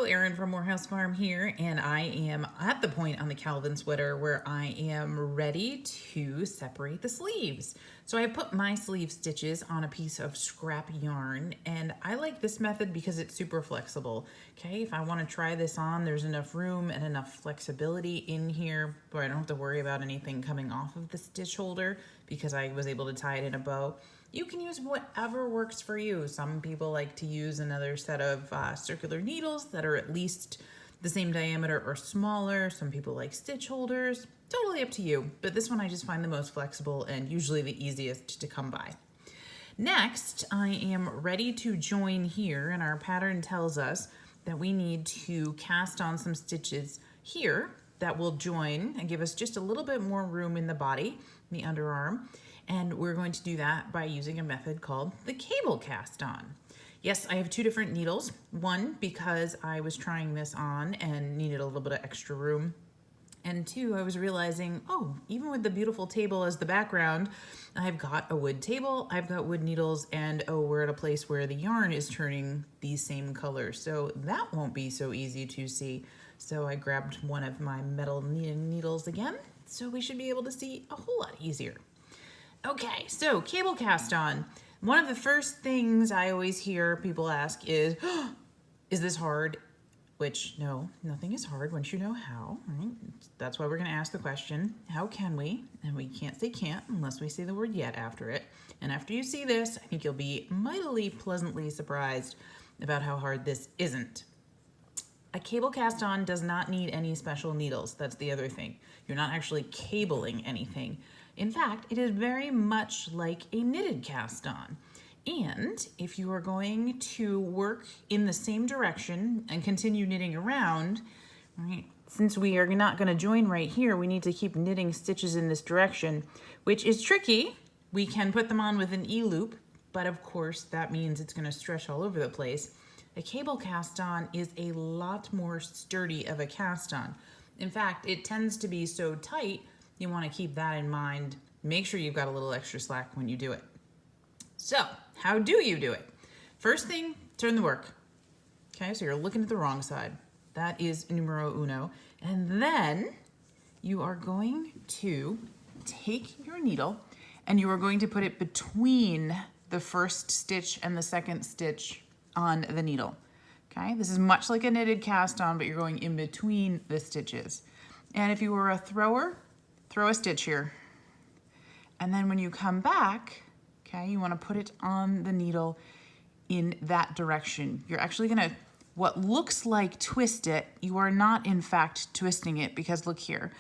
Erin from Morehouse Farm here, and I am at the point on the Calvin sweater where I am ready to separate the sleeves. So I put my sleeve stitches on a piece of scrap yarn, and I like this method because it's super flexible. Okay, if I want to try this on, there's enough room and enough flexibility in here where I don't have to worry about anything coming off of the stitch holder because I was able to tie it in a bow. You can use whatever works for you. Some people like to use another set of circular needles that are at least the same diameter or smaller. Some people like stitch holders. Totally up to you. But this one I just find the most flexible and usually the easiest to come by. Next, I am ready to join here, and our pattern tells us that we need to cast on some stitches here that will join and give us just a little bit more room in the body, the underarm. And we're going to do that by using a method called the cable cast on. Yes, I have two different needles. One, because I was trying this on and needed a little bit of extra room. And two, I was realizing, oh, even with the beautiful table as the background, I've got a wood table, I've got wood needles, and oh, we're at a place where the yarn is turning these same colors. So that won't be so easy to see. So I grabbed one of my metal needles again, so we should be able to see a whole lot easier. Okay, so cable cast on. One of the first things I always hear people ask is, oh, is this hard? Which, no, nothing is hard once you know how, right? That's why we're gonna ask the question, how can we? And we can't say can't unless we say the word yet after it. And after you see this, I think you'll be mightily pleasantly surprised about how hard this isn't. A cable cast on does not need any special needles. That's the other thing. You're not actually cabling anything. In fact, it is very much like a knitted cast on. And if you are going to work in the same direction and continue knitting around, right, since we are not going to join right here, we need to keep knitting stitches in this direction, which is tricky. We can put them on with an E-loop, but of course that means it's going to stretch all over the place. A cable cast on is a lot more sturdy of a cast on. In fact, it tends to be so tight, you want to keep that in mind. Make sure you've got a little extra slack when you do it. So, how do you do it? First thing, turn the work. Okay, so you're looking at the wrong side. That is numero uno. And then you are going to take your needle and you are going to put it between the first stitch and the second stitch on the needle. Okay, this is much like a knitted cast on, but you're going in between the stitches. And if you were a thrower, throw a stitch here. And then when you come back, okay, you want to put it on the needle in that direction. You're actually going to, what looks like twist it, you are not in fact twisting it, because look here.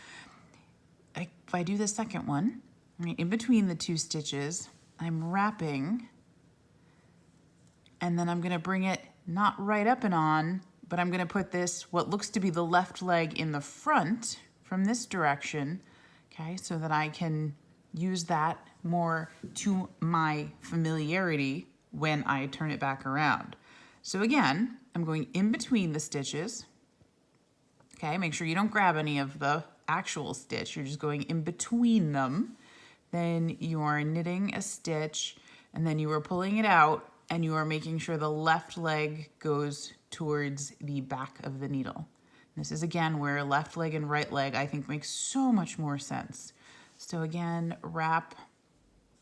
If I do the second one, right, in between the two stitches, I'm wrapping, and then I'm going to bring it not right up and on, but I'm going to put this, what looks to be the left leg, in the front from this direction, okay, so that I can use that more to my familiarity when I turn it back around. So again, I'm going in between the stitches. Okay, make sure you don't grab any of the actual stitch. You're just going in between them. Then you are knitting a stitch, and then you are pulling it out, and you are making sure the left leg goes towards the back of the needle. This is again where left leg and right leg I think makes so much more sense. So again, wrap,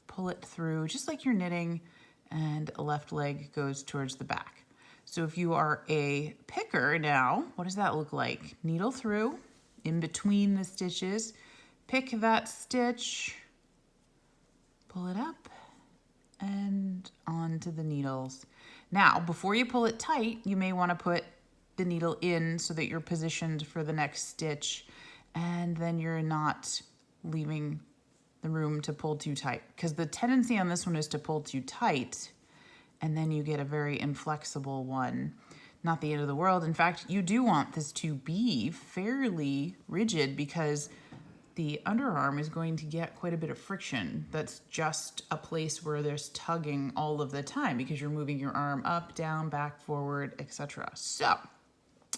pull it through just like you're knitting, and left leg goes towards the back. So if you are a picker now, what does that look like? Needle through, in between the stitches, pick that stitch, pull it up, and onto the needles. Now, before you pull it tight, you may want to put the needle in so that you're positioned for the next stitch, and then you're not leaving the room to pull too tight, because the tendency on this one is to pull too tight, and then you get a very inflexible one. Not the end of the world. In fact, you do want this to be fairly rigid, because the underarm is going to get quite a bit of friction. That's just a place where there's tugging all of the time, because you're moving your arm up, down, back, forward, etc. So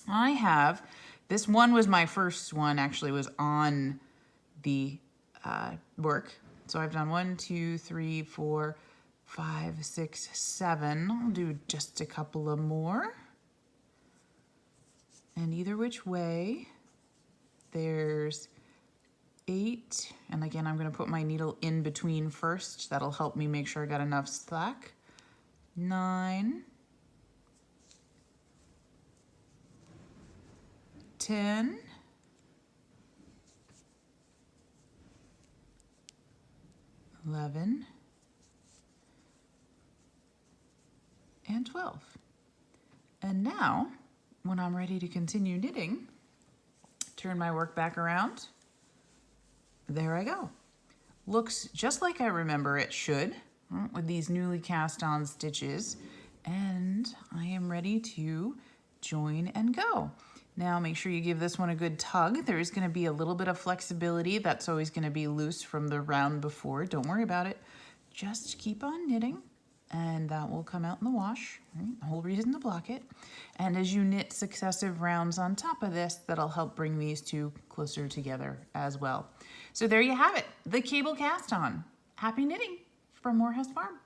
I have, this one was my first one, actually was on the work. So I've done 1, 2, 3, 4, 5, 6, 7. I'll do just a couple of more. And either which way, there's 8, and again, I'm going to put my needle in between first. That'll help me make sure I got enough slack. 9, 10, 11, and 12. And now, when I'm ready to continue knitting, turn my work back around. There I go. Looks just like I remember it should, with these newly cast on stitches. And I am ready to join and go. Now make sure you give this one a good tug. There is going to be a little bit of flexibility. That's always going to be loose from the round before. Don't worry about it. Just keep on knitting, and that will come out in the wash. Right? The whole reason to block it. And as you knit successive rounds on top of this, that'll help bring these two closer together as well. So there you have it, the cable cast on. Happy knitting from Morehouse Farm.